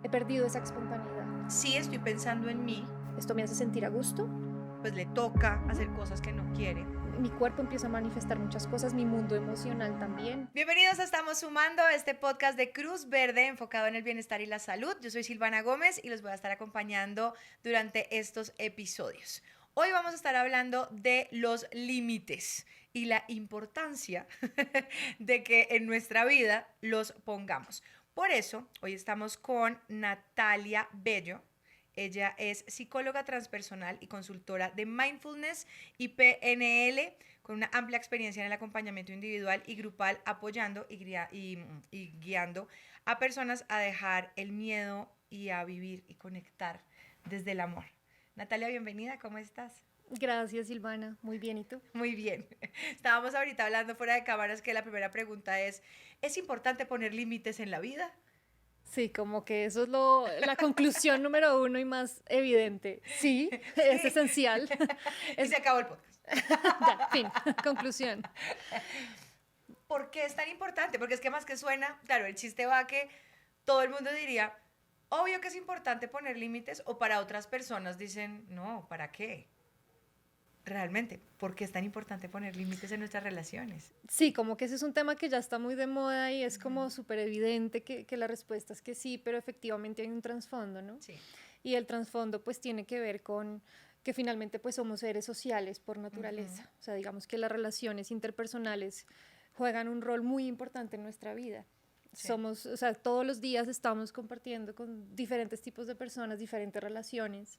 He perdido esa espontaneidad. Si estoy pensando en mí, Esto me hace sentir a gusto. pues le toca hacer cosas que no quiere. Mi cuerpo empieza a manifestar muchas cosas, mi mundo emocional también. Bienvenidos a Estamos Sumando, este podcast de Cruz Verde enfocado en el bienestar y la salud. Yo soy Silvana Gómez y los voy a estar acompañando durante estos episodios. Hoy vamos a estar hablando de los límites y la importancia de que en nuestra vida los pongamos. Por eso, hoy estamos con Natalia Bello. Ella es psicóloga transpersonal y consultora de mindfulness y PNL, con una amplia experiencia en el acompañamiento individual y grupal, apoyando y guiando a personas a dejar el miedo y a vivir y conectar desde el amor. Natalia, bienvenida, ¿cómo estás? Gracias, Silvana. Muy bien, ¿y tú? Muy bien. Estábamos ahorita hablando fuera de cámaras que la primera pregunta ¿es importante poner límites en la vida? Sí, como que eso es la conclusión número uno y más evidente. Sí, es Sí. esencial. Y se acabó el podcast. Ya, fin, conclusión. ¿Por qué es tan importante? Porque es que más que suena, claro, el chiste va que todo el mundo diría, obvio que es importante poner límites, o para otras personas dicen, no, ¿para qué? Realmente, ¿por qué es tan importante poner límites en nuestras relaciones? Sí, como que ese es un tema que ya está muy de moda y es como súper evidente que la respuesta es que sí, pero efectivamente hay un trasfondo, ¿no? Sí. Y el trasfondo pues tiene que ver con que finalmente pues somos seres sociales por naturaleza. O sea, digamos que las relaciones interpersonales juegan un rol muy importante en nuestra vida. Sí. Somos, o sea, todos los días estamos compartiendo con diferentes tipos de personas, diferentes relaciones,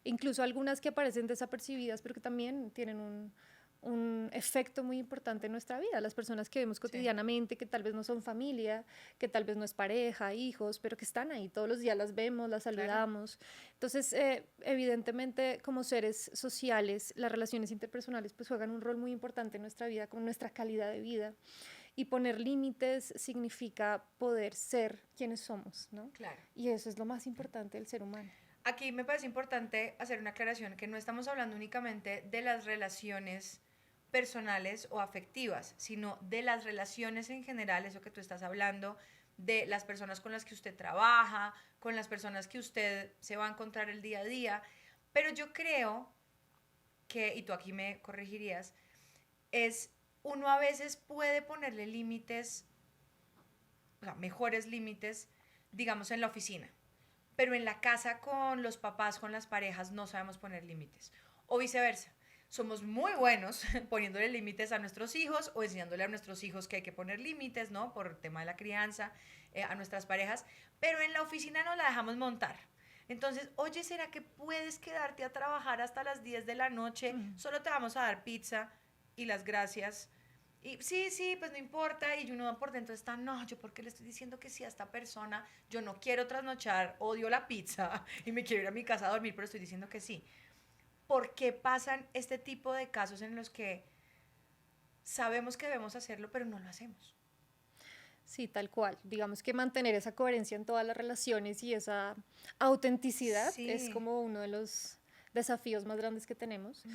incluso algunas que aparecen desapercibidas, pero que también tienen un efecto muy importante en nuestra vida. Las personas que vemos cotidianamente, que tal vez no son familia, que tal vez no es pareja, hijos, pero que están ahí, todos los días las vemos, las saludamos. Claro. Entonces, evidentemente, como seres sociales, las relaciones interpersonales pues juegan un rol muy importante en nuestra vida, con nuestra calidad de vida. Y poner límites significa poder ser quienes somos, ¿no? Claro. Y eso es lo más importante del ser humano. Aquí me parece importante hacer una aclaración que no estamos hablando únicamente de las relaciones personales o afectivas, sino de las relaciones en general, eso que tú estás hablando, de las personas con las que usted trabaja, con las personas que usted se va a encontrar el día a día. Pero yo creo que, y tú aquí me corregirías, es uno a veces puede ponerle límites, o sea, mejores límites, digamos, en la oficina. Pero en la casa con los papás, con las parejas, no sabemos poner límites. O viceversa. Somos muy buenos poniéndole límites a nuestros hijos o enseñándole a nuestros hijos que hay que poner límites, ¿no? Por el tema de la crianza, a nuestras parejas. Pero en la oficina no la dejamos montar. Entonces, oye, ¿será que puedes quedarte a trabajar hasta las 10 de la noche? Solo te vamos a dar pizza y las gracias. Y sí, pues no importa. Y uno por dentro está, no, yo porque le estoy diciendo que sí a esta persona, yo no quiero trasnochar, odio la pizza y me quiero ir a mi casa a dormir, pero estoy diciendo que sí. ¿Por qué pasan este tipo de casos en los que sabemos que debemos hacerlo, pero no lo hacemos? Sí, tal cual. Digamos que mantener esa coherencia en todas las relaciones y esa autenticidad es como uno de los desafíos más grandes que tenemos.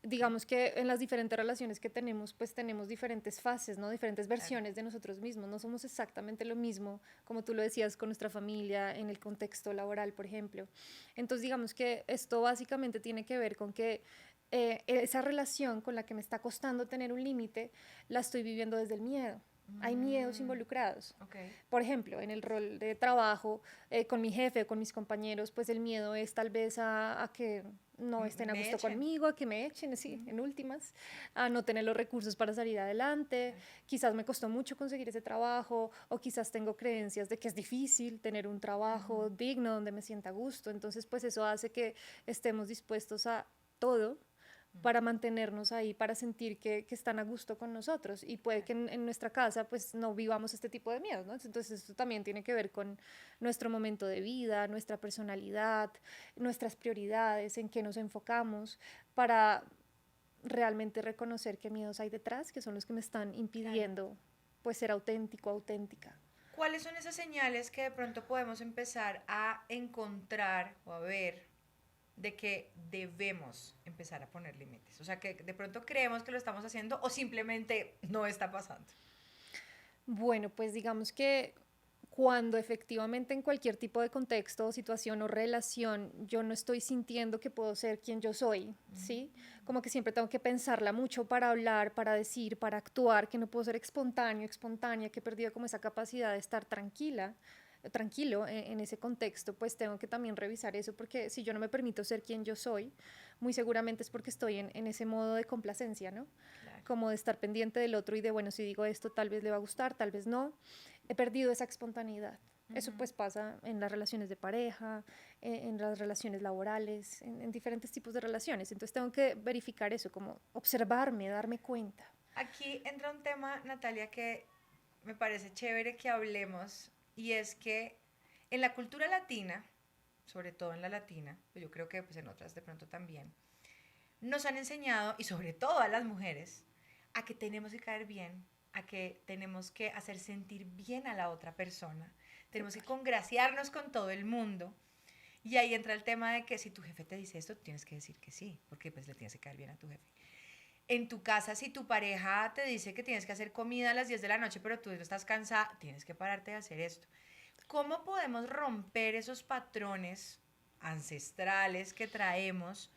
Digamos que en las diferentes relaciones que tenemos, pues tenemos diferentes fases, ¿no? Diferentes versiones de nosotros mismos. No somos exactamente lo mismo, como tú lo decías, con nuestra familia, en el contexto laboral, por ejemplo. Entonces, digamos que esto básicamente tiene que ver con que esa relación con la que me está costando tener un límite, la estoy viviendo desde el miedo. Hay miedos involucrados. Okay. Por ejemplo, en el rol de trabajo, con mi jefe, con mis compañeros, pues el miedo es tal vez a que no estén a gusto conmigo, a que me echen, sí, en últimas, a no tener los recursos para salir adelante. Quizás me costó mucho conseguir ese trabajo, o quizás tengo creencias de que es difícil tener un trabajo digno donde me sienta a gusto. Entonces, pues eso hace que estemos dispuestos a todo para mantenernos ahí, para sentir que están a gusto con nosotros. Y puede que en nuestra casa pues no vivamos este tipo de miedos, ¿no? Entonces esto también tiene que ver con nuestro momento de vida, nuestra personalidad, nuestras prioridades, en qué nos enfocamos, para realmente reconocer qué miedos hay detrás, que son los que me están impidiendo pues ser auténtico, auténtica. ¿Cuáles son esas señales que de pronto podemos empezar a encontrar o a ver de que debemos empezar a poner límites? O sea, que de pronto creemos que lo estamos haciendo o simplemente no está pasando. Bueno, pues digamos que cuando efectivamente en cualquier tipo de contexto o situación o relación yo no estoy sintiendo que puedo ser quien yo soy, ¿sí? Como que siempre tengo que pensarla mucho para hablar, para decir, para actuar, que no puedo ser espontáneo, espontánea, que he perdido como esa capacidad de estar tranquilo en ese contexto, pues tengo que también revisar eso, porque si yo no me permito ser quien yo soy, muy seguramente es porque estoy en ese modo de complacencia, ¿no? Claro. Como de estar pendiente del otro y de, bueno, si digo esto, tal vez le va a gustar, tal vez no. He perdido esa espontaneidad. Eso pues pasa en las relaciones de pareja, en las relaciones laborales, en diferentes tipos de relaciones. Entonces tengo que verificar eso, como observarme, darme cuenta. Aquí entra un tema, Natalia, que me parece chévere que hablemos, y es que en la cultura latina, sobre todo en la latina, pues yo creo que pues en otras de pronto también, nos han enseñado, y sobre todo a las mujeres, a que tenemos que caer bien, a que tenemos que hacer sentir bien a la otra persona, tenemos que congraciarnos con todo el mundo. Y ahí entra el tema de que si tu jefe te dice esto, tienes que decir que sí, porque pues le tienes que caer bien a tu jefe. En tu casa, si tu pareja te dice que tienes que hacer comida a las 10 de la noche, pero tú estás cansada, tienes que pararte de hacer esto. ¿Cómo podemos romper esos patrones ancestrales que traemos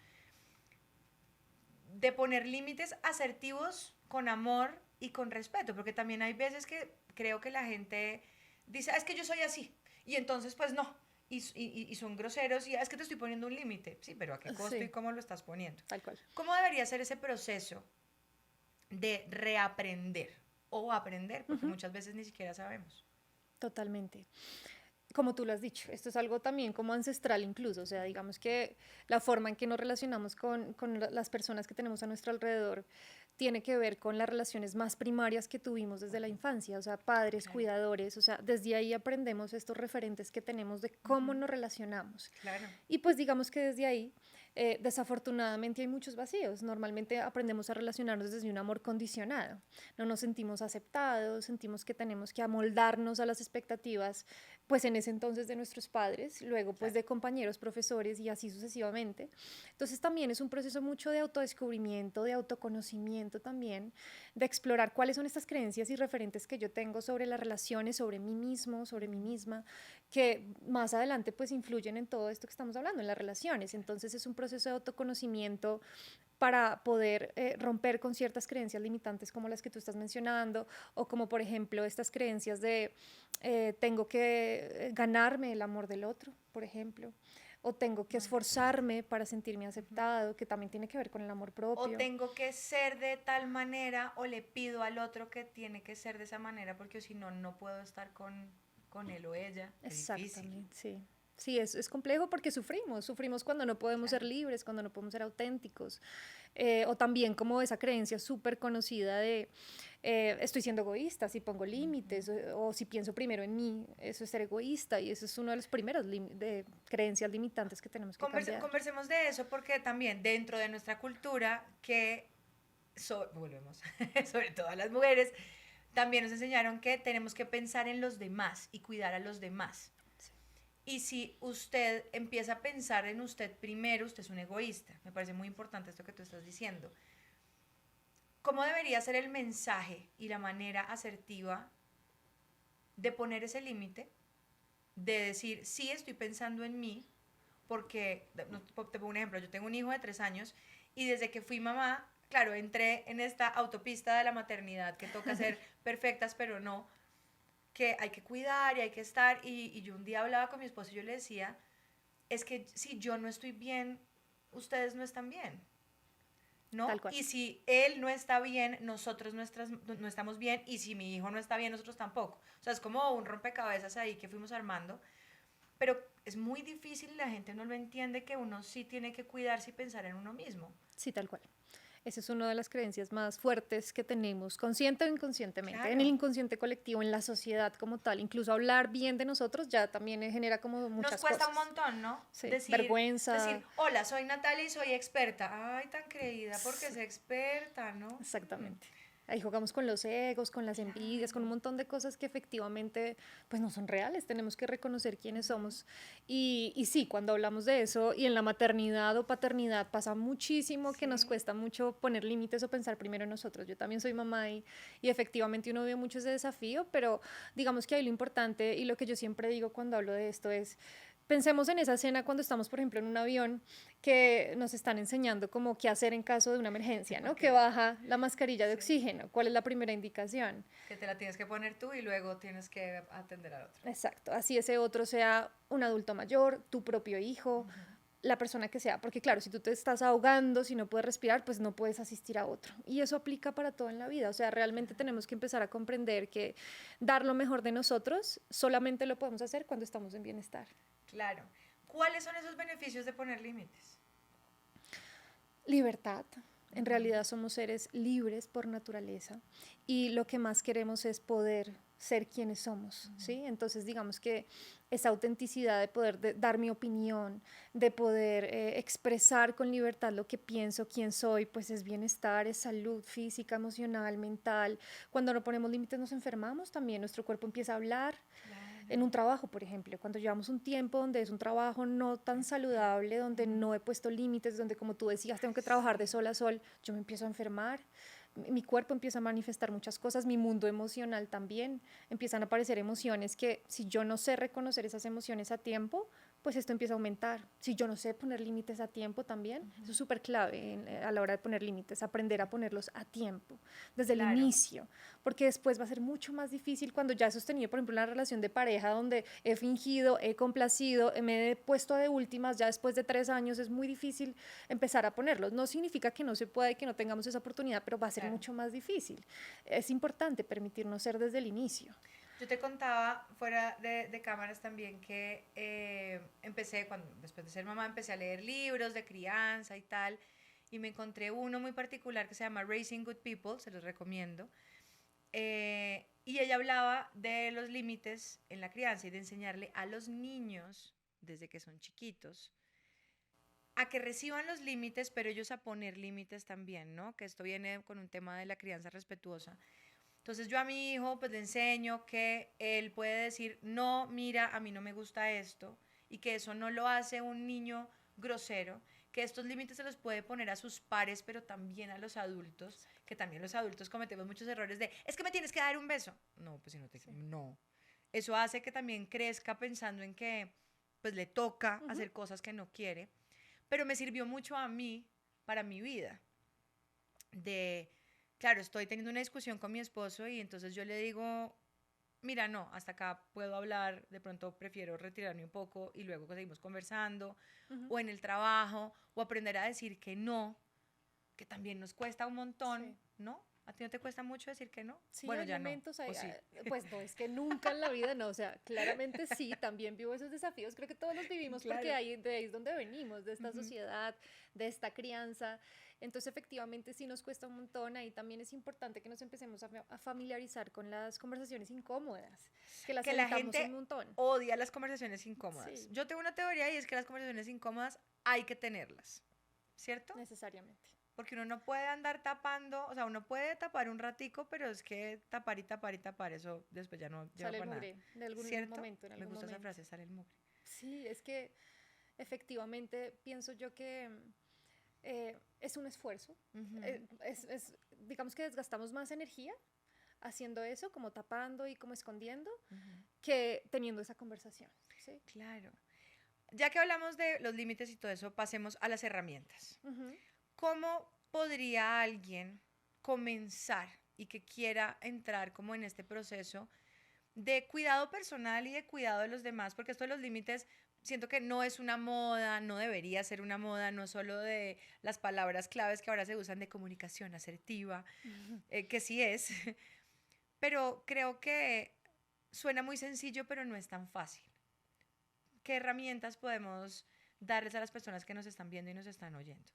de poner límites asertivos con amor y con respeto? Porque también hay veces que creo que la gente dice, es que yo soy así, y entonces pues no, y son groseros, y es que te estoy poniendo un límite, sí, pero ¿a qué costo y Sí, cómo lo estás poniendo? tal cual. ¿Cómo debería ser ese proceso de reaprender o aprender? Porque muchas veces ni siquiera sabemos. Totalmente. Como tú lo has dicho, esto es algo también como ancestral incluso, o sea, digamos que la forma en que nos relacionamos con las personas que tenemos a nuestro alrededor tiene que ver con las relaciones más primarias que tuvimos desde la infancia, o sea, padres, Claro. cuidadores, o sea, desde ahí aprendemos estos referentes que tenemos de cómo nos relacionamos. Claro. Y pues digamos que desde ahí, desafortunadamente hay muchos vacíos. Normalmente aprendemos a relacionarnos desde un amor condicionado. No nos sentimos aceptados, sentimos que tenemos que amoldarnos a las expectativas, pues en ese entonces de nuestros padres, luego pues Claro. de compañeros, profesores y así sucesivamente. Entonces también es un proceso mucho de autodescubrimiento, de autoconocimiento también, de explorar cuáles son estas creencias y referentes que yo tengo sobre las relaciones, sobre mí mismo, sobre mí misma, que más adelante pues influyen en todo esto que estamos hablando, en las relaciones. Entonces es un proceso de autoconocimiento para poder romper con ciertas creencias limitantes como las que tú estás mencionando, o como por ejemplo estas creencias de tengo que ganarme el amor del otro, por ejemplo, o tengo que esforzarme para sentirme aceptado, que también tiene que ver con el amor O propio. tengo que ser de tal manera, o le pido al otro que tiene que ser de esa manera, porque si no, no puedo estar con él o ella. Qué difícil. Exactamente, sí. Sí, es complejo porque sufrimos cuando no podemos ser Claro. libres, cuando no podemos ser auténticos, o también como esa creencia súper conocida de estoy siendo egoísta si pongo límites, o si pienso primero en mí, eso es ser egoísta, y eso es uno de los primeros de creencias limitantes que tenemos que cambiar. Conversemos de eso, porque también dentro de nuestra cultura, que volvemos, sobre todo a las mujeres, también nos enseñaron que tenemos que pensar en los demás y cuidar a los demás. Y si usted empieza a pensar en usted primero, usted es un egoísta. Me parece muy importante esto que tú estás diciendo. ¿Cómo debería ser el mensaje y la manera asertiva de poner ese límite? De decir, sí, estoy pensando en mí, porque, te pongo un ejemplo, yo tengo un hijo de 3 años, y desde que fui mamá, claro, entré en esta autopista de la maternidad que toca ser perfectas, pero no, que hay que cuidar y hay que estar. Y yo un día hablaba con mi esposo y yo le decía, es que si yo no estoy bien, ustedes no están bien, Tal ¿no? cual. Y si él no está bien, nosotros no estamos bien, y si mi hijo no está bien, nosotros tampoco. O sea, es como un rompecabezas ahí que fuimos armando, pero es muy difícil y la gente no lo entiende, que uno sí tiene que cuidarse y pensar en uno mismo. Sí, tal cual. Esa es una de las creencias más fuertes que tenemos, consciente o inconscientemente, en el Claro. inconsciente colectivo, en la sociedad como tal. Incluso hablar bien de nosotros ya también genera como Nos muchas cuesta un cosas. montón, ¿no? Sí, vergüenza, Hola, soy Natalia y soy experta. Ay, tan creída porque es experta, ¿no? exactamente. Ahí jugamos con los egos, con las envidias, con un montón de cosas que efectivamente pues no son reales. Tenemos que reconocer quiénes somos. Y sí, cuando hablamos de eso y en la maternidad o paternidad pasa muchísimo que nos Sí. cuesta mucho poner límites o pensar primero en nosotros. Yo también soy mamá y efectivamente uno ve mucho ese desafío, pero digamos que ahí lo importante y lo que yo siempre digo cuando hablo de esto es pensemos en esa escena cuando estamos, por ejemplo, en un avión que nos están enseñando como qué hacer en caso de una emergencia, ¿no? Que Ok. baja la mascarilla de Sí. oxígeno. ¿Cuál es la primera indicación? Que te la tienes que poner tú y luego tienes que atender al otro. Exacto. Así ese otro sea un adulto mayor, tu propio hijo, la persona que sea. Porque claro, si tú te estás ahogando, si no puedes respirar, pues no puedes asistir a otro. Y eso aplica para todo en la vida. O sea, realmente tenemos que empezar a comprender que dar lo mejor de nosotros solamente lo podemos hacer cuando estamos en bienestar. Claro. ¿Cuáles son esos beneficios de poner límites? Libertad. En realidad somos seres libres por naturaleza y lo que más queremos es poder ser quienes somos, ¿sí? Entonces digamos que esa autenticidad de poder dar mi opinión, de poder expresar con libertad lo que pienso, quién soy, pues es bienestar, es salud física, emocional, mental. Cuando no ponemos límites nos enfermamos también, nuestro cuerpo empieza a hablar. En un trabajo, por ejemplo, cuando llevamos un tiempo donde es un trabajo no tan saludable, donde no he puesto límites, donde como tú decías, tengo que trabajar de sol a sol, yo me empiezo a enfermar, mi cuerpo empieza a manifestar muchas cosas, mi mundo emocional también, empiezan a aparecer emociones que si yo no sé reconocer esas emociones a tiempo, pues esto empieza a aumentar. Si yo no sé poner límites a tiempo también, eso es súper clave a la hora de poner límites, aprender a ponerlos a tiempo, desde el Claro. inicio, porque después va a ser mucho más difícil cuando ya he sostenido, por ejemplo, una relación de pareja donde he fingido, he complacido, me he puesto de últimas, ya después de 3 años es muy difícil empezar a ponerlos. No significa que no se pueda y que no tengamos esa oportunidad, pero va a ser Claro. mucho más difícil. Es importante permitirnos ser desde el inicio. Yo te contaba fuera de cámaras también que empecé, después de ser mamá, empecé a leer libros de crianza y tal, y me encontré uno muy particular que se llama Raising Good People, se los recomiendo, y ella hablaba de los límites en la crianza y de enseñarle a los niños, desde que son chiquitos, a que reciban los límites, pero ellos a poner límites también, ¿no? Que esto viene con un tema de la crianza respetuosa. Entonces yo a mi hijo pues le enseño que él puede decir, no, mira, a mí no me gusta esto, y que eso no lo hace un niño grosero, que estos límites se los puede poner a sus pares, pero también a los adultos, que también los adultos cometemos muchos errores de, es que me tienes que dar un beso. No, pues si no te... Sí. No. Eso hace que también crezca pensando en que pues le toca hacer cosas que no quiere, pero me sirvió mucho a mí para mi vida de claro, estoy teniendo una discusión con mi esposo y entonces yo le digo, mira, no, hasta acá puedo hablar, de pronto prefiero retirarme un poco y luego seguimos conversando, o en el trabajo, o aprender a decir que no, que también nos cuesta un montón, Sí. ¿no? ¿A ti no te cuesta mucho decir que no? Sí, Bueno, hay ya no, momentos, o sí. pues no, es que nunca en la vida, no, o sea, claramente sí, también vivo esos desafíos, creo que todos los vivimos Claro. porque de ahí es donde venimos, de esta sociedad, de esta crianza, entonces efectivamente sí nos cuesta un montón, ahí también es importante que nos empecemos a familiarizar con las conversaciones incómodas, que las Que la evitamos un gente montón. odia las conversaciones incómodas. Sí. Yo tengo una teoría y es que las conversaciones incómodas hay que tenerlas, ¿cierto? Necesariamente. Porque uno no puede andar tapando, o sea, uno puede tapar un ratico, pero es que tapar y tapar y tapar, eso después ya no lleva Sale el para nada. mugre de algún ¿Cierto? momento, en Me algún gusta esa momento. frase, sale el mugre. Sí, es que efectivamente pienso yo que es un esfuerzo. Digamos que desgastamos más energía haciendo eso, como tapando y como escondiendo, que teniendo esa conversación. ¿Sí? Claro. Ya que hablamos de los límites y todo eso, pasemos a las herramientas. ¿Cómo podría alguien comenzar y que quiera entrar como en este proceso de cuidado personal y de cuidado de los demás? Porque esto de los límites siento que no es una moda, no debería ser una moda, no solo de las palabras claves que ahora se usan de comunicación asertiva, que sí es, pero creo que suena muy sencillo, pero no es tan fácil. ¿Qué herramientas podemos darles a las personas que nos están viendo y nos están oyendo?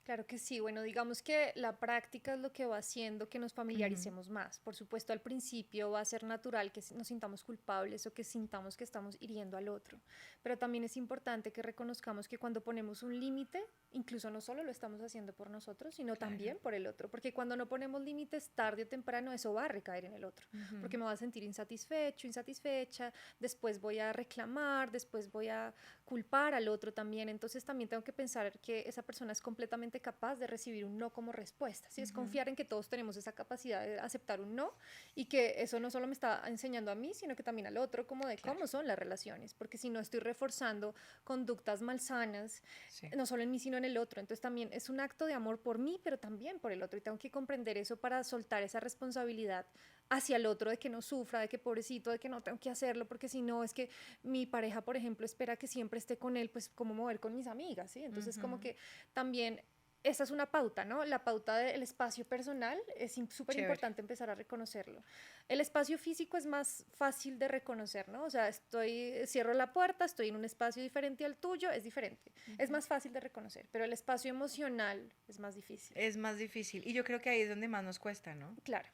Claro que sí, bueno, digamos que la práctica es lo que va haciendo que nos Ujú. familiaricemos más. Por supuesto, al principio va a ser natural que nos sintamos culpables o que sintamos que estamos hiriendo al otro, pero también es importante que reconozcamos que cuando ponemos un límite, incluso no solo lo estamos haciendo por nosotros, sino Claro. también por el otro, porque cuando no ponemos límites, tarde o temprano eso va a recaer en el otro, porque Ujú. me va a sentir insatisfecho, insatisfecha, después voy a reclamar, después voy a culpar al otro también, entonces también tengo que pensar que esa persona es completamente capaz de recibir un no como respuesta, ¿sí? Es Ujú. confiar en que todos tenemos esa capacidad de aceptar un no y que eso no solo me está enseñando a mí, sino que también al otro como de Claro. cómo son las relaciones, porque si no estoy reforzando conductas malsanas, Sí. no solo en mí, sino en el otro, entonces también es un acto de amor por mí, pero también por el otro y tengo que comprender eso para soltar esa responsabilidad hacia el otro de que no sufra, de que pobrecito, de que no tengo que hacerlo, porque si no es que mi pareja, por ejemplo, espera que siempre esté con él, pues como mover con mis amigas, ¿sí? Entonces como Ujú. que también esa es una pauta, ¿no? La pauta del espacio personal es súper Chévere. importante empezar a reconocerlo. El espacio físico es más fácil de reconocer, ¿no? O sea, cierro la puerta, estoy en un espacio diferente al tuyo, es diferente. Es Ujú. más fácil de reconocer, pero el espacio emocional es más difícil. Es más difícil. Y yo creo que ahí es donde más nos cuesta, ¿no? Claro,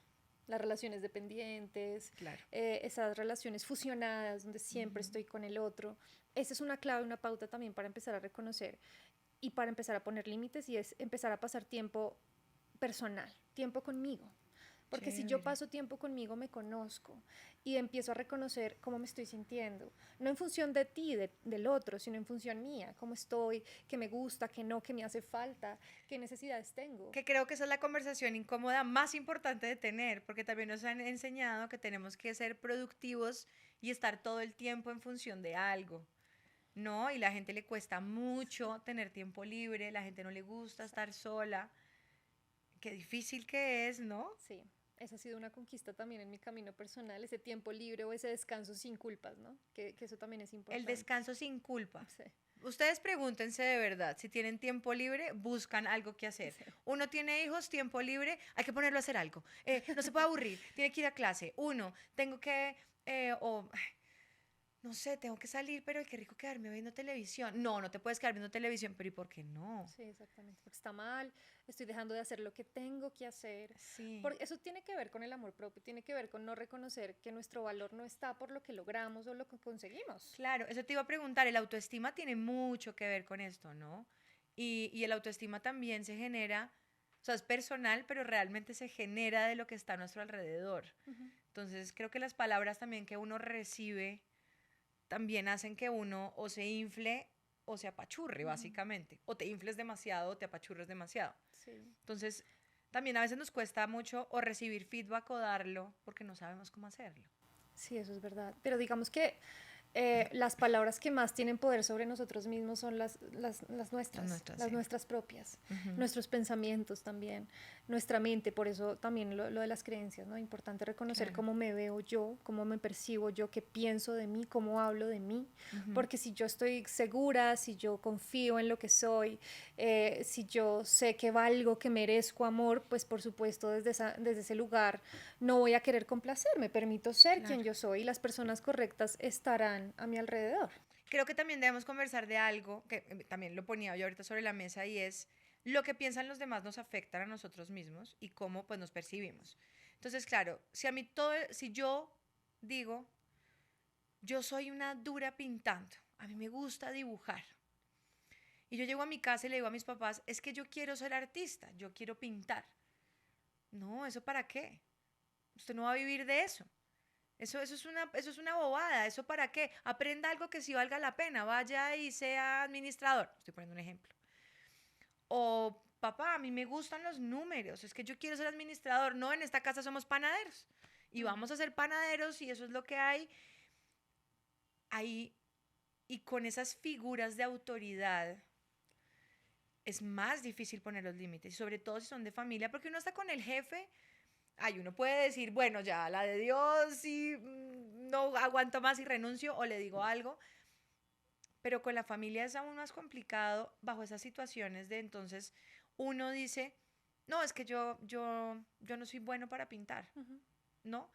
las relaciones dependientes, Claro. esas relaciones fusionadas donde siempre Ujú. estoy con el otro. Esa es una clave, una pauta también para empezar a reconocer y para empezar a poner límites y es empezar a pasar tiempo personal, tiempo conmigo. Porque si yo Chévere. paso tiempo conmigo, me conozco y empiezo a reconocer cómo me estoy sintiendo. No en función de ti, del otro, sino en función mía, cómo estoy, qué me gusta, qué no, qué me hace falta, qué necesidades tengo. Que creo que esa es la conversación incómoda más importante de tener, porque también nos han enseñado que tenemos que ser productivos y estar todo el tiempo en función de algo, ¿no? Y la gente le cuesta Sí, mucho tener tiempo libre, la gente no le gusta estar exacto. sola. Qué difícil que es, ¿no? Sí, esa ha sido una conquista también en mi camino personal, ese tiempo libre o ese descanso sin culpas, ¿no? Que eso también es El importante. descanso sin culpa. Sí, Ustedes pregúntense de verdad, si tienen tiempo libre, buscan algo que hacer. sí. Uno tiene hijos, tiempo libre, hay que ponerlo a hacer algo. No se puede aburrir, tiene que ir a clase. Uno, tengo que, o no sé, tengo que salir, pero qué rico quedarme viendo televisión. No, no te puedes quedar viendo televisión, pero ¿y por qué no? Sí, exactamente, porque está mal, estoy dejando de hacer lo que tengo que hacer. Sí, Porque eso tiene que ver con el amor propio, tiene que ver con no reconocer que nuestro valor no está por lo que logramos o lo que conseguimos. claro, eso te iba a preguntar, el autoestima tiene mucho que ver con esto, ¿no? Y el autoestima también se genera, o sea, es personal, pero realmente se genera de lo que está a nuestro alrededor. Ujú. Entonces, creo que las palabras también que uno recibe también hacen que uno o se infle o se apachurre, Ujú. básicamente. O te infles demasiado o te apachurres demasiado. Sí. Entonces, también a veces nos cuesta mucho o recibir feedback o darlo porque no sabemos cómo hacerlo. Sí, eso es verdad. Pero digamos que las palabras que más tienen poder sobre nosotros mismos son Las nuestras, las sí. nuestras propias, Ujú. nuestros pensamientos también, nuestra mente, por eso también lo de las creencias, ¿no? Importante reconocer Claro. cómo me veo yo, cómo me percibo yo, qué pienso de mí, cómo hablo de mí, Ujú. porque si yo estoy segura, si yo confío en lo que soy, si yo sé que valgo, que merezco amor, pues por supuesto desde ese lugar no voy a querer complacer, me permito ser quien Claro. yo soy y las personas correctas estarán a mi alrededor. Creo que también debemos conversar de algo que también lo ponía yo ahorita sobre la mesa y es lo que piensan los demás nos afecta a nosotros mismos y cómo pues nos percibimos. Entonces, claro, si a mí todo, si yo digo, yo soy una dura pintando, a mí me gusta dibujar. Y yo llego a mi casa y le digo a mis papás, es que yo quiero ser artista, yo quiero pintar. No, ¿eso para qué? Usted no va a vivir de eso. Eso es una bobada. ¿Eso para qué? Aprenda algo que sí valga la pena. Vaya y sea administrador. Estoy poniendo un ejemplo. O, papá, a mí me gustan los números. Es que yo quiero ser administrador. No, en esta casa somos panaderos. Y Mm. vamos a ser panaderos y eso es lo que hay. Ahí, y con esas figuras de autoridad, es más difícil poner los límites. Y sobre todo si son de familia, porque uno está con el jefe. Ay, uno puede decir, bueno, ya, la de Dios, y no aguanto más y renuncio o le digo algo, pero con la familia es aún más complicado bajo esas situaciones de entonces uno dice, no, es que yo no soy bueno para pintar, Ujú. ¿no?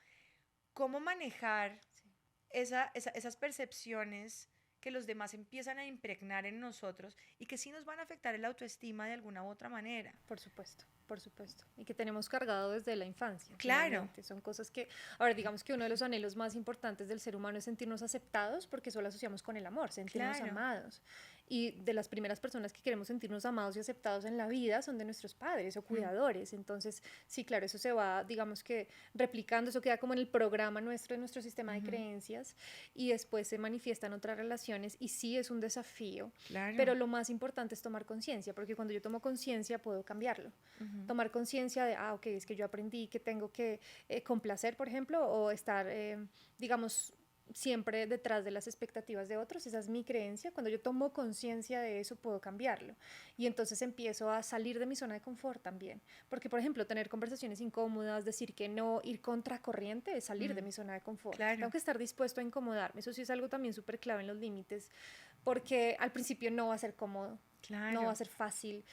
¿Cómo manejar Sí. esas percepciones que los demás empiezan a impregnar en nosotros y que sí nos van a afectar el autoestima de alguna u otra manera. Por supuesto, por supuesto. Y que tenemos cargado desde la infancia. Claro. Finalmente. Son cosas que, ahora digamos que uno de los anhelos más importantes del ser humano es sentirnos aceptados, porque eso lo asociamos con el amor, sentirnos amados. Y de las primeras personas que queremos sentirnos amados y aceptados en la vida son de nuestros padres o cuidadores. Entonces, sí, claro, eso se va, digamos que replicando, eso queda como en el programa nuestro, de nuestro sistema de creencias, y después se manifiesta en otras relaciones, y sí es un desafío. Pero lo más importante es tomar conciencia, porque cuando yo tomo conciencia puedo cambiarlo. Tomar conciencia de, ok, es que yo aprendí que tengo que complacer, por ejemplo, o estar, digamos, siempre detrás de las expectativas de otros. Esa es mi creencia. Cuando yo tomo conciencia de eso, puedo cambiarlo. Y entonces empiezo a salir de mi zona de confort también. Porque, por ejemplo, tener conversaciones incómodas, decir que no, ir contracorriente, es salir de mi zona de confort. Tengo que estar dispuesto a incomodarme. Eso sí es algo también súper clave en los límites, porque al principio no va a ser cómodo. No va a ser fácil,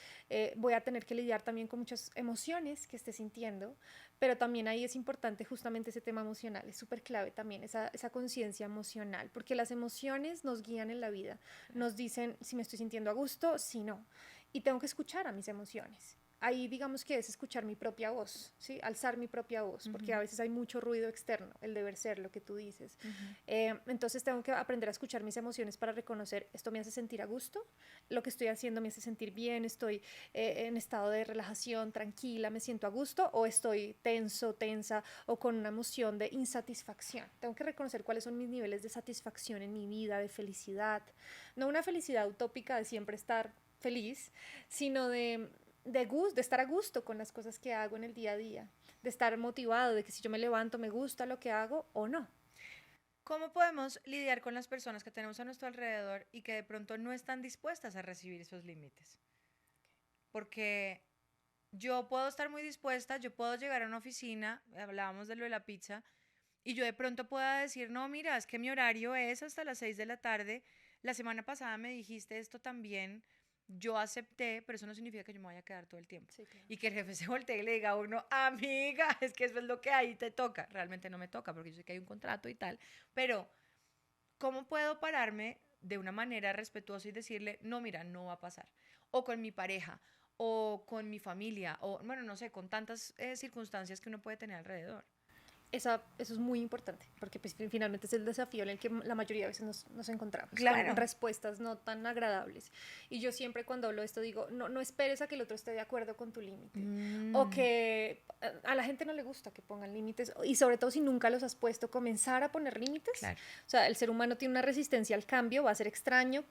voy a tener que lidiar también con muchas emociones que esté sintiendo, pero también ahí es importante justamente ese tema emocional, es súper clave también esa conciencia emocional, porque las emociones nos guían en la vida, nos dicen si me estoy sintiendo a gusto, si no, y tengo que escuchar a mis emociones. Ahí digamos que es escuchar mi propia voz, ¿sí? Alzar mi propia voz, porque a veces hay mucho ruido externo, el deber ser, lo que tú dices. Entonces tengo que aprender a escuchar mis emociones para reconocer, esto me hace sentir a gusto, lo que estoy haciendo me hace sentir bien, estoy en estado de relajación, tranquila, me siento a gusto, o estoy tenso, tensa, o con una emoción de insatisfacción. Tengo que reconocer cuáles son mis niveles de satisfacción en mi vida, de felicidad. No una felicidad utópica de siempre estar feliz, sino de estar a gusto con las cosas que hago en el día a día, de estar motivado, de que si yo me levanto me gusta lo que hago o no. ¿Cómo podemos lidiar con las personas que tenemos a nuestro alrededor y que de pronto no están dispuestas a recibir esos límites? Porque yo puedo estar muy dispuesta, yo puedo llegar a una oficina, hablábamos de lo de la pizza, y yo de pronto pueda decir, no, mira, es que mi horario es hasta las 6 de la tarde, la semana pasada me dijiste esto también, yo acepté, pero eso no significa que yo me vaya a quedar todo el tiempo. Sí, claro. Y que el jefe se voltee y le diga a uno, amiga, es que eso es lo que ahí te toca. Realmente no me toca porque yo sé que hay un contrato y tal, pero ¿cómo puedo pararme de una manera respetuosa y decirle, no, mira, no va a pasar? O con mi pareja, o con mi familia, o bueno, no sé, con tantas circunstancias que uno puede tener alrededor. Eso es muy importante, porque pues, finalmente es el desafío en el que la mayoría de veces nos encontramos, con respuestas no tan agradables. Y yo siempre cuando hablo de esto digo, no esperes a que el otro esté de acuerdo con tu límite, o que a la gente no le gusta que pongan límites, y sobre todo si nunca los has puesto, comenzar a poner límites. O sea, el ser humano tiene una resistencia al cambio, va a ser extraño,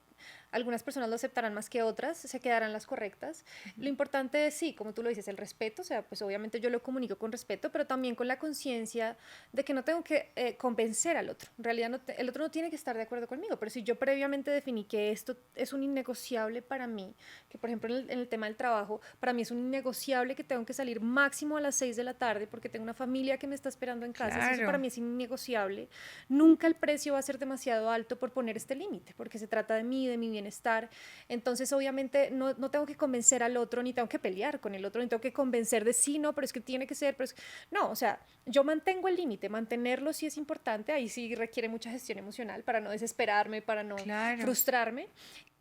algunas personas lo aceptarán más que otras, se quedarán las correctas. Lo importante es, sí, como tú lo dices, el respeto, o sea, pues obviamente yo lo comunico con respeto, pero también con la conciencia de que no tengo que convencer al otro. En realidad el otro no tiene que estar de acuerdo conmigo, pero si yo previamente definí que esto es un innegociable para mí, que por ejemplo en el tema del trabajo, para mí es un innegociable que tengo que salir máximo a las 6 de la tarde porque tengo una familia que me está esperando en casa, eso para mí es innegociable, nunca el precio va a ser demasiado alto por poner este límite, porque se trata de mí, de mi bienestar. Entonces obviamente no tengo que convencer al otro, ni tengo que pelear con el otro, ni tengo que convencer de sí, no, pero es que tiene que ser, pero es... no, o sea, yo mantengo el límite, mantenerlo sí es importante, ahí sí requiere mucha gestión emocional para no desesperarme, para no frustrarme.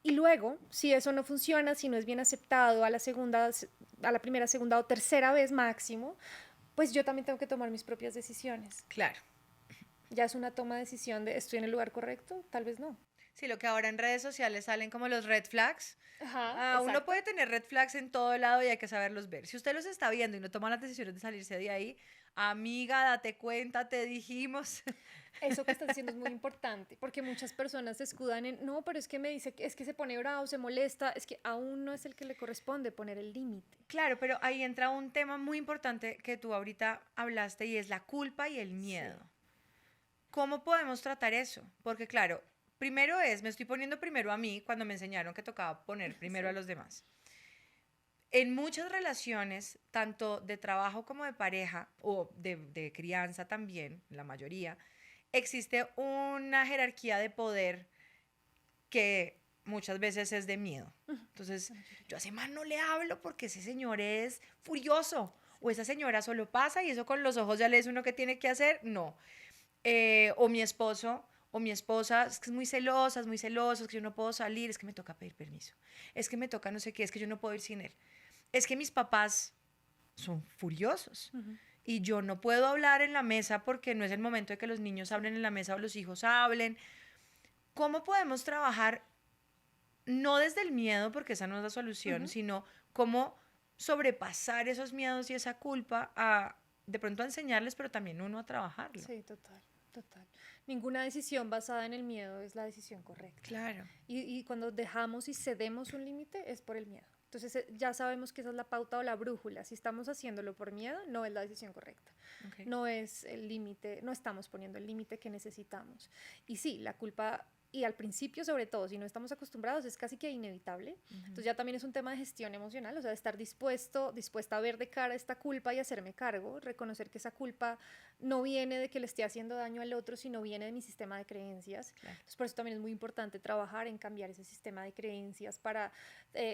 Y luego, si eso no funciona, si no es bien aceptado a la primera, segunda o tercera vez máximo, pues yo también tengo que tomar mis propias decisiones. Claro. Ya es una toma de decisión de ¿estoy en el lugar correcto? Tal vez no. Sí, lo que ahora en redes sociales salen como los red flags. Uno puede tener red flags en todo lado y hay que saberlos ver. Si usted los está viendo y no toma las decisiones de salirse de ahí, amiga, date cuenta, te dijimos. Eso que estás diciendo es muy importante, porque muchas personas se escudan en, no, pero es que me dice que es que se pone bravo, se molesta, es que aún no es el que le corresponde poner el límite. Claro, pero ahí entra un tema muy importante que tú ahorita hablaste y es la culpa y el miedo. Sí. ¿Cómo podemos tratar eso? Porque claro, primero me estoy poniendo primero a mí cuando me enseñaron que tocaba poner primero a los demás. En muchas relaciones, tanto de trabajo como de pareja, o de crianza también, la mayoría, existe una jerarquía de poder que muchas veces es de miedo. Entonces, yo a ese man no le hablo porque ese señor es furioso, o esa señora solo pasa y eso con los ojos ya le es uno que tiene que hacer, no. O mi esposo o mi esposa es que es muy celosa, es que yo no puedo salir, es que me toca pedir permiso, es que me toca no sé qué, es que yo no puedo ir sin él, es que mis papás son furiosos y yo no puedo hablar en la mesa porque no es el momento de que los niños hablen en la mesa o los hijos hablen. ¿Cómo podemos trabajar no desde el miedo, porque esa no es la solución, sino cómo sobrepasar esos miedos y esa culpa a de pronto a enseñarles, pero también uno a trabajarlo? Sí, total, total. Ninguna decisión basada en el miedo es la decisión correcta. Claro. Y cuando dejamos y cedemos un límite es por el miedo. Entonces ya sabemos que esa es la pauta o la brújula. Si estamos haciéndolo por miedo, no es la decisión correcta. Okay. No es el límite, no estamos poniendo el límite que necesitamos. Y sí, la culpa, y al principio sobre todo, si no estamos acostumbrados, es casi que inevitable. Entonces ya también es un tema de gestión emocional, o sea, de estar dispuesta a ver de cara esta culpa y hacerme cargo, reconocer que esa culpa no viene de que le esté haciendo daño al otro, sino viene de mi sistema de creencias. Claro. Entonces por eso también es muy importante trabajar en cambiar ese sistema de creencias para,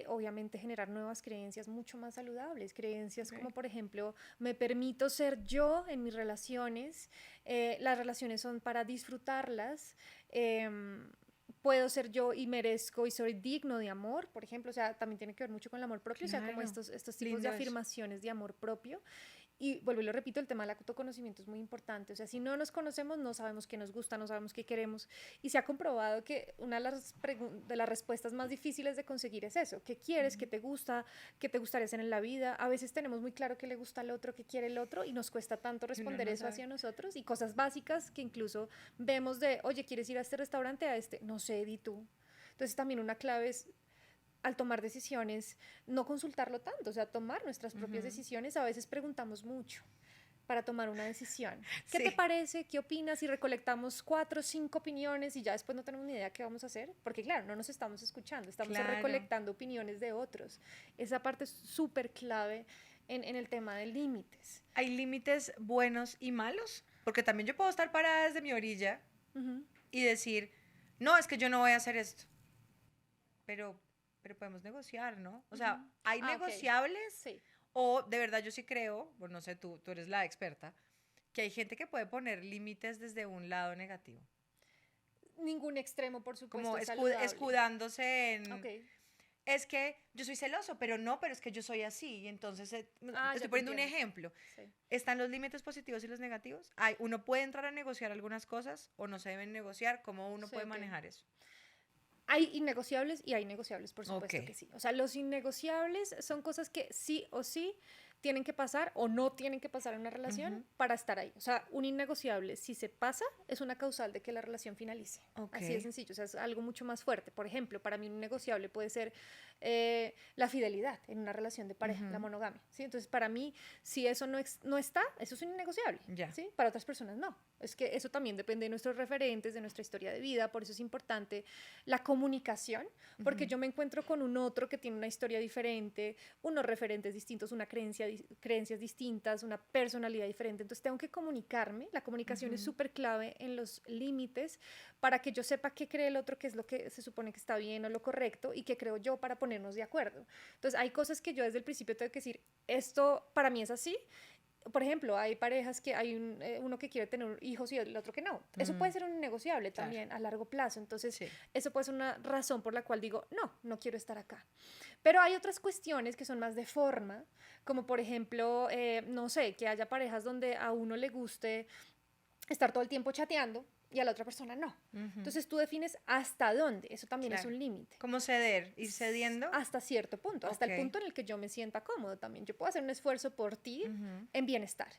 obviamente, generar nuevas creencias mucho más saludables, creencias como, por ejemplo, me permito ser yo en mis relaciones, las relaciones son para disfrutarlas, puedo ser yo y merezco y soy digno de amor, por ejemplo, o sea, también tiene que ver mucho con el amor propio, claro. O sea, como estos tipos de afirmaciones de amor propio. Y vuelvo y lo repito, el tema del autoconocimiento es muy importante. O sea, si no nos conocemos, no sabemos qué nos gusta, no sabemos qué queremos. Y se ha comprobado que una de las respuestas más difíciles de conseguir es eso. ¿Qué quieres? ¿Qué te gusta? ¿Qué te gustaría hacer en la vida? A veces tenemos muy claro qué le gusta al otro, qué quiere el otro, y nos cuesta tanto responder eso hacia nosotros. Y cosas básicas que incluso vemos de, oye, ¿quieres ir a este restaurante? A este, no sé, di tú. Entonces también una clave es, al tomar decisiones, no consultarlo tanto, o sea, tomar nuestras propias decisiones. A veces preguntamos mucho para tomar una decisión. ¿Qué te parece? ¿Qué opinas? Y recolectamos 4 o 5 opiniones y ya después no tenemos ni idea qué vamos a hacer, porque claro, no nos estamos escuchando, estamos recolectando opiniones de otros. Esa parte es súper clave en el tema de límites. ¿Hay límites buenos y malos? Porque también yo puedo estar parada desde mi orilla y decir, no, es que yo no voy a hacer esto. Pero podemos negociar, ¿no? O sea, ¿hay negociables? Sí. O de verdad yo sí creo, bueno, no sé, tú eres la experta, que hay gente que puede poner límites desde un lado negativo. Ningún extremo, por supuesto, como escudándose en... Es que yo soy celoso, pero es que yo soy así. Y entonces, estoy poniendo un ejemplo. Sí. ¿Están los límites positivos y los negativos? Uno puede entrar a negociar algunas cosas o no se deben negociar. ¿Cómo uno puede manejar eso? Hay innegociables y hay negociables, por supuesto que sí. O sea, los innegociables son cosas que sí o sí tienen que pasar o no tienen que pasar en una relación para estar ahí. O sea, un innegociable, si se pasa, es una causal de que la relación finalice. Así de sencillo, o sea, es algo mucho más fuerte. Por ejemplo, para mí un innegociable puede ser la fidelidad en una relación de pareja, la monogamia, ¿sí? Entonces, para mí, si eso no está, eso es un innegociable, ¿sí? Para otras personas no. Es que eso también depende de nuestros referentes, de nuestra historia de vida, por eso es importante la comunicación, porque yo me encuentro con un otro que tiene una historia diferente, unos referentes distintos, creencias distintas, una personalidad diferente, entonces tengo que comunicarme. La comunicación es súper clave en los límites para que yo sepa qué cree el otro, qué es lo que se supone que está bien o lo correcto y qué creo yo para ponernos de acuerdo. Entonces hay cosas que yo desde el principio tengo que decir, esto para mí es así. Por ejemplo, hay parejas que hay uno que quiere tener hijos y el otro que no. Eso puede ser un innegociable también a largo plazo. Entonces, eso puede ser una razón por la cual digo, no quiero estar acá. Pero hay otras cuestiones que son más de forma, como por ejemplo, no sé, que haya parejas donde a uno le guste estar todo el tiempo chateando y a la otra persona no. Entonces tú defines hasta dónde, eso también es un límite. ¿Cómo ceder? ¿Ir cediendo? Hasta cierto punto, hasta el punto en el que yo me sienta cómodo también. Yo puedo hacer un esfuerzo por ti en bienestar.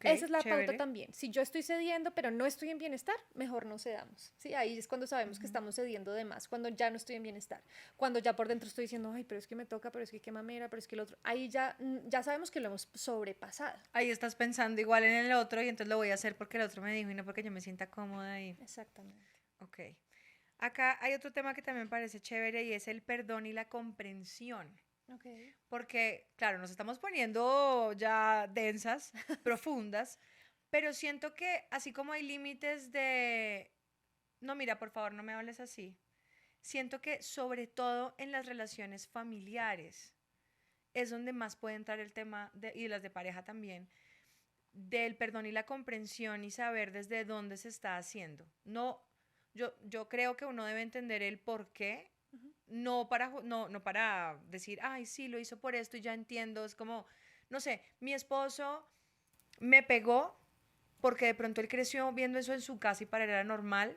Esa es la pauta también. Si yo estoy cediendo pero no estoy en bienestar, mejor no cedamos. ¿Sí? Ahí es cuando sabemos que estamos cediendo de más, cuando ya no estoy en bienestar, cuando ya por dentro estoy diciendo, ay, pero es que me toca, pero es que qué mamera, pero es que el otro. Ahí ya sabemos que lo hemos sobrepasado. Ahí estás pensando igual en el otro y entonces lo voy a hacer porque el otro me dijo y no porque yo me sienta cómoda ahí. Exactamente. Ok. Acá hay otro tema que también parece chévere y es el perdón y la comprensión. Porque, claro, nos estamos poniendo ya densas, profundas, pero siento que así como hay límites de, no, mira, por favor, no me hables así, siento que sobre todo en las relaciones familiares es donde más puede entrar el tema, y las de pareja también, del perdón y la comprensión y saber desde dónde se está haciendo. No yo creo que uno debe entender el por qué, no para, no para decir, ay, sí, lo hizo por esto y ya entiendo. Es como, no sé, mi esposo me pegó porque de pronto él creció viendo eso en su casa y para él era normal.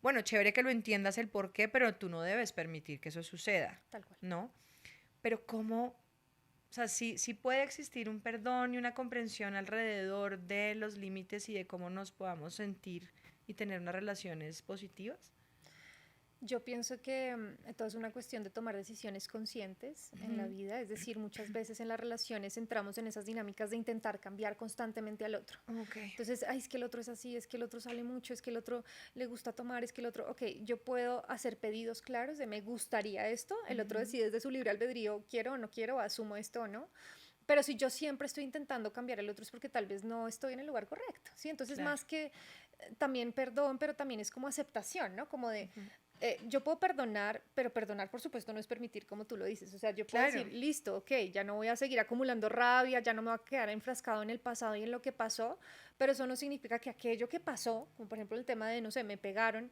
Bueno, chévere que lo entiendas el por qué, pero tú no debes permitir que eso suceda, Tal cual. ¿no? Pero cómo, o sea, sí puede existir un perdón y una comprensión alrededor de los límites y de cómo nos podamos sentir y tener unas relaciones positivas. Yo pienso que todo es una cuestión de tomar decisiones conscientes en la vida, es decir, muchas veces en las relaciones entramos en esas dinámicas de intentar cambiar constantemente al otro. Okay. Entonces, ay, es que el otro es así, es que el otro sale mucho, es que el otro le gusta tomar, es que el otro, ok, yo puedo hacer pedidos claros de me gustaría esto, el otro decide desde su libre albedrío, quiero o no quiero, asumo esto o no. Pero si yo siempre estoy intentando cambiar al otro es porque tal vez no estoy en el lugar correcto, ¿sí? Entonces, Claro. más que también perdón, pero también es como aceptación, ¿no? Como de, yo puedo perdonar, pero perdonar, por supuesto, no es permitir como tú lo dices. O sea, yo puedo Claro. decir, listo, ok, ya no voy a seguir acumulando rabia, ya no me voy a quedar enfrascado en el pasado y en lo que pasó, pero eso no significa que aquello que pasó, como por ejemplo el tema de, no sé, me pegaron,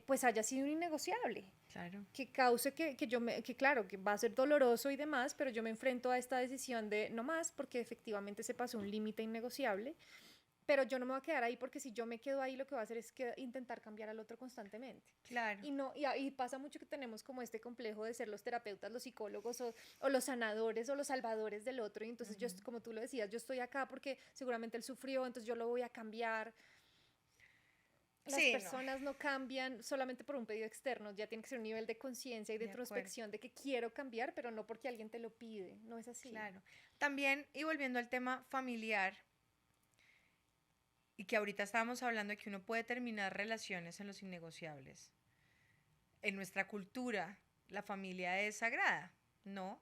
pues haya sido innegociable. Claro. Que cause que claro, que va a ser doloroso y demás, pero yo me enfrento a esta decisión de no más, porque efectivamente se pasó un límite innegociable. Pero yo no me voy a quedar ahí porque si yo me quedo ahí lo que voy a hacer es intentar cambiar al otro constantemente. Claro. Y, no, y pasa mucho que tenemos como este complejo de ser los terapeutas, los psicólogos o los sanadores o los salvadores del otro. Y entonces yo, como tú lo decías, yo estoy acá porque seguramente él sufrió, entonces yo lo voy a cambiar. Las Sí, no. personas no cambian solamente por un pedido externo, ya tiene que ser un nivel de conciencia y de De acuerdo. introspección de que quiero cambiar, pero no porque alguien te lo pide, no es así. Claro. También, y volviendo al tema familiar, y que ahorita estábamos hablando de que uno puede terminar relaciones en los innegociables. En nuestra cultura, la familia es sagrada, ¿no?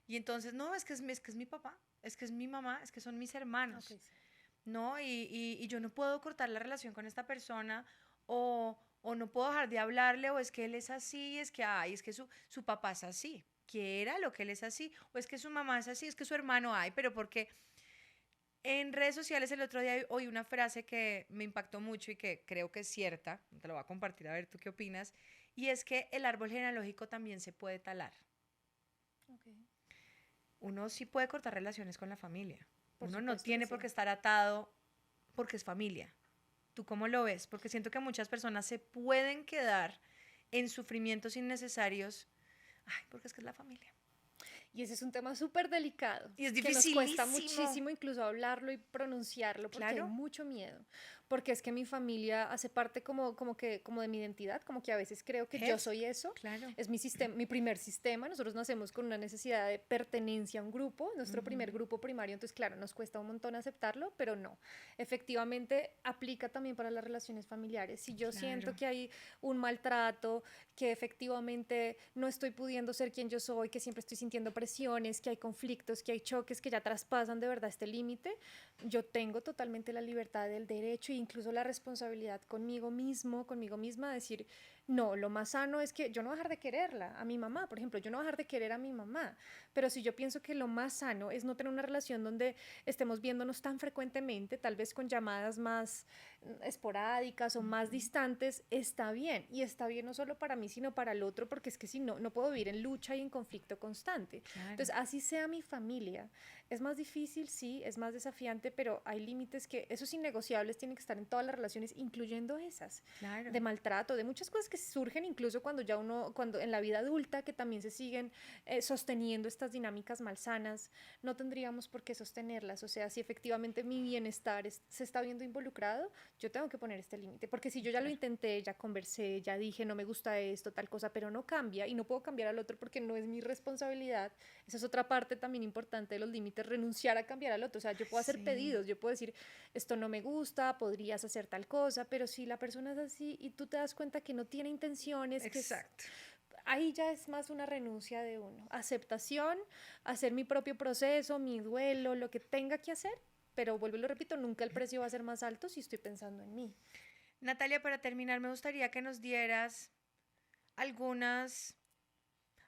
Y entonces, no, es que es mi papá, es que es mi mamá, es que son mis hermanos, Okay, sí. ¿no? Y yo no puedo cortar la relación con esta persona o no puedo dejar de hablarle o es que él es así, es que, ay, es que su papá es así, que era lo que él es así, o es que su mamá es así, es que su hermano, ay, pero porque en redes sociales el otro día oí una frase que me impactó mucho y que creo que es cierta, te lo voy a compartir a ver tú qué opinas, y es que el árbol genealógico también se puede talar. Okay. Uno sí puede cortar relaciones con la familia. Por Uno no supuesto que tiene por sí. qué estar atado porque es familia. ¿Tú cómo lo ves? Porque siento que muchas personas se pueden quedar en sufrimientos innecesarios. Ay, porque es que es la familia. Y ese es un tema súper delicado, Y es que nos cuesta dificilísimo. muchísimo incluso hablarlo y pronunciarlo porque hay Claro. mucho miedo. Porque es que mi familia hace parte como de mi identidad, como que a veces creo que yo Es. soy eso. Claro. Es mi sistema, mi primer sistema. Nosotros nacemos con una necesidad de pertenencia a un grupo, nuestro primer grupo primario. Entonces, claro, nos cuesta un montón aceptarlo, pero no. Efectivamente, aplica también para las relaciones familiares. Si yo siento Claro. que hay un maltrato, que efectivamente no estoy pudiendo ser quien yo soy, que siempre estoy sintiendo presiones, que hay conflictos, que hay choques que ya traspasan de verdad este límite, yo tengo totalmente la libertad del derecho e incluso la responsabilidad conmigo mismo, conmigo misma, de decir, no, lo más sano es que yo no voy a dejar de quererla, a mi mamá, por ejemplo, yo no voy a dejar de querer a mi mamá, pero si yo pienso que lo más sano es no tener una relación donde estemos viéndonos tan frecuentemente, tal vez con llamadas más esporádicas o más distantes, está bien, y está bien no solo para mí, sino para el otro, porque es que si no, no puedo vivir en lucha y en conflicto constante. Claro. Entonces, así sea mi familia, es más difícil, sí, es más desafiante, pero hay límites que esos innegociables tienen que estar en todas las relaciones, incluyendo esas, Claro. de maltrato, de muchas cosas que surgen incluso cuando ya uno, cuando en la vida adulta, que también se siguen sosteniendo estas dinámicas malsanas, no tendríamos por qué sostenerlas. O sea, si efectivamente mi bienestar se está viendo involucrado, yo tengo que poner este límite, porque si yo ya lo intenté, ya conversé, ya dije, no me gusta esto, tal cosa, pero no cambia y no puedo cambiar al otro porque no es mi responsabilidad, esa es otra parte también importante de los límites, renunciar a cambiar al otro. O sea, yo puedo hacer pedidos, yo puedo decir, esto no me gusta, podrías hacer tal cosa, pero si la persona es así y tú te das cuenta que no tiene intenciones, Exacto. ahí ya es más una renuncia de uno, aceptación, hacer mi propio proceso, mi duelo, lo que tenga que hacer, pero vuelvo y lo repito, nunca el precio va a ser más alto si estoy pensando en mí. Natalia, para terminar, me gustaría que nos dieras algunas,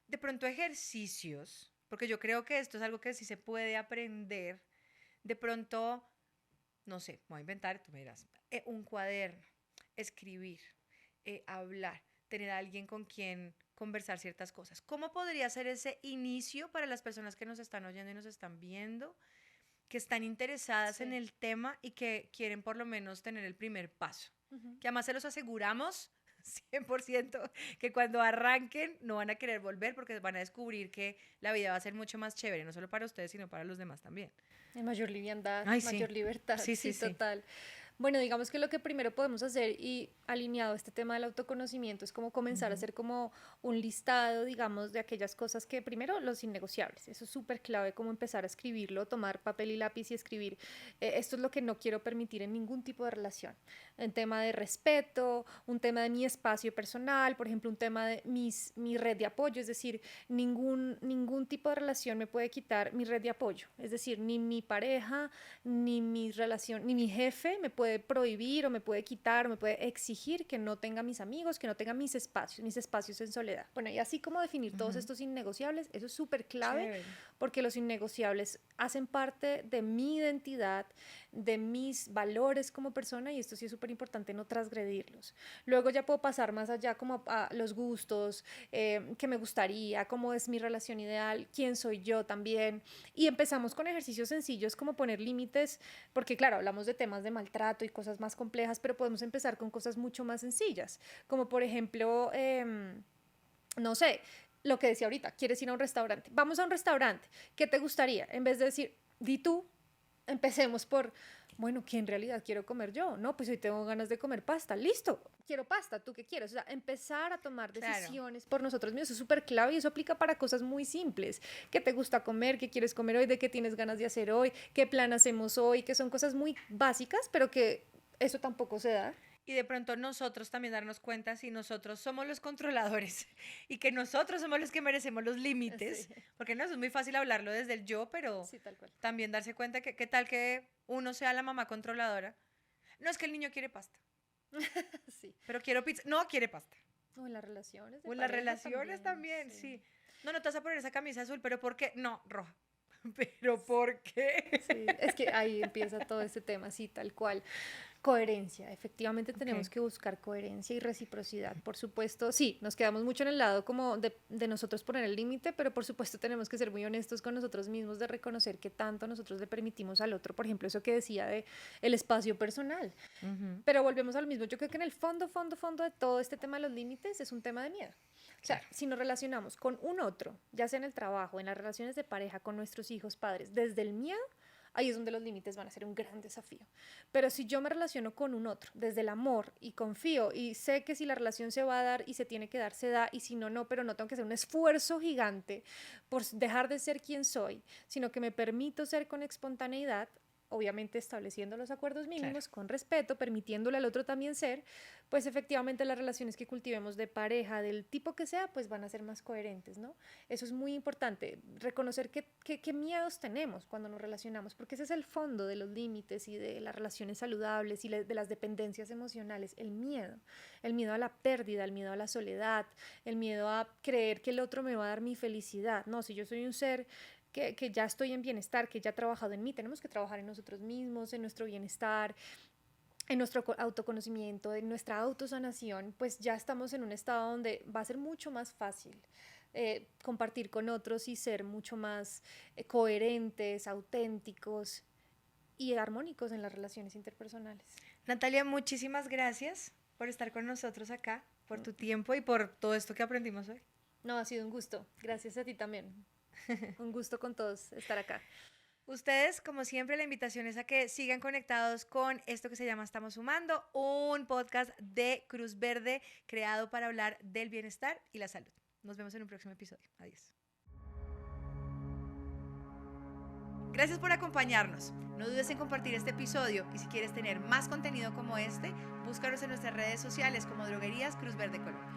de pronto, ejercicios, porque yo creo que esto es algo que sí se puede aprender. De pronto, no sé, voy a inventar, tú me dirás, un cuaderno, escribir, hablar, tener a alguien con quien conversar ciertas cosas. ¿Cómo podría ser ese inicio para las personas que nos están oyendo y nos están viendo, que están interesadas en el tema y que quieren por lo menos tener el primer paso? Que además se los aseguramos 100% que cuando arranquen no van a querer volver porque van a descubrir que la vida va a ser mucho más chévere, no solo para ustedes, sino para los demás también. Hay mayor liviandad, mayor libertad. Sí, total. Bueno, digamos que lo que primero podemos hacer, y alineado a este tema del autoconocimiento, es como comenzar a hacer como un listado, digamos, de aquellas cosas que primero, los innegociables. Eso es súper clave, como empezar a escribirlo, tomar papel y lápiz y escribir. Esto es lo que no quiero permitir en ningún tipo de relación. Un tema de respeto, un tema de mi espacio personal, por ejemplo, un tema de mi red de apoyo, es decir, ningún tipo de relación me puede quitar mi red de apoyo. Es decir, ni mi pareja, ni mi relación, ni mi jefe me puede prohibir o me puede quitar o me puede exigir que no tenga mis amigos, que no tenga mis espacios en soledad. Bueno, y así como definir todos estos innegociables, eso es súper clave, porque los innegociables hacen parte de mi identidad, de mis valores como persona, y esto sí es súper importante no transgredirlos. Luego ya puedo pasar más allá como a los gustos, qué me gustaría, cómo es mi relación ideal, quién soy yo también, y empezamos con ejercicios sencillos como poner límites, porque claro, hablamos de temas de maltrato y cosas más complejas, pero podemos empezar con cosas mucho más sencillas, como por ejemplo, no sé, lo que decía ahorita, quieres ir a un restaurante, vamos a un restaurante, ¿qué te gustaría? En vez de decir, di tú, empecemos por, bueno, ¿qué en realidad quiero comer yo? No, pues hoy tengo ganas de comer pasta, listo, quiero pasta, ¿tú qué quieres? O sea, empezar a tomar decisiones por nosotros mismos, eso es súper clave y eso aplica para cosas muy simples. ¿Qué te gusta comer? ¿Qué quieres comer hoy? ¿De qué tienes ganas de hacer hoy? ¿Qué plan hacemos hoy? Que son cosas muy básicas, pero que eso tampoco se da. Y de pronto nosotros también darnos cuenta si nosotros somos los controladores y que nosotros somos los que merecemos los límites, porque no, es muy fácil hablarlo desde el yo, pero tal cual. También darse cuenta que qué tal que uno sea la mamá controladora. No, es que el niño quiere pasta. Pero quiero pizza. No, quiere pasta. O en las relaciones. O en las relaciones también, sí. No, no te vas a poner esa camisa azul, pero ¿por qué? No, roja. ¿Pero por qué? Sí, es que ahí empieza todo ese tema, sí, tal cual. Coherencia, efectivamente tenemos que buscar coherencia y reciprocidad, por supuesto, sí, nos quedamos mucho en el lado como de nosotros poner el límite, pero por supuesto tenemos que ser muy honestos con nosotros mismos de reconocer que tanto nosotros le permitimos al otro, por ejemplo, eso que decía de el espacio personal, pero volvemos a lo mismo, yo creo que en el fondo de todo este tema de los límites es un tema de miedo. O sea, si nos relacionamos con un otro, ya sea en el trabajo, en las relaciones de pareja, con nuestros hijos, padres, desde el miedo, ahí es donde los límites van a ser un gran desafío. Pero si yo me relaciono con un otro desde el amor y confío y sé que si la relación se va a dar y se tiene que dar, se da, y si no, no, pero no tengo que hacer un esfuerzo gigante por dejar de ser quien soy, sino que me permito ser con espontaneidad, obviamente estableciendo los acuerdos mínimos, con respeto, permitiéndole al otro también ser, pues efectivamente las relaciones que cultivemos de pareja, del tipo que sea, pues van a ser más coherentes, ¿no? Eso es muy importante, reconocer qué miedos tenemos cuando nos relacionamos, porque ese es el fondo de los límites y de las relaciones saludables y de las dependencias emocionales, el miedo a la pérdida, el miedo a la soledad, el miedo a creer que el otro me va a dar mi felicidad, no, si yo soy un ser que ya estoy en bienestar, que ya he trabajado en mí, tenemos que trabajar en nosotros mismos, en nuestro bienestar, en nuestro autoconocimiento, en nuestra autosanación, pues ya estamos en un estado donde va a ser mucho más fácil compartir con otros y ser mucho más coherentes, auténticos y armónicos en las relaciones interpersonales. Natalia, muchísimas gracias por estar con nosotros acá, por tu tiempo y por todo esto que aprendimos hoy. No, ha sido un gusto. Gracias a ti también. Un gusto con todos estar acá. Ustedes, como siempre, la invitación es a que sigan conectados con esto que se llama Estamos Sumando, un podcast de Cruz Verde creado para hablar del bienestar y la salud. Nos vemos en un próximo episodio. Adiós. Gracias por acompañarnos. No dudes en compartir este episodio y si quieres tener más contenido como este, búscanos en nuestras redes sociales como Droguerías Cruz Verde Colombia.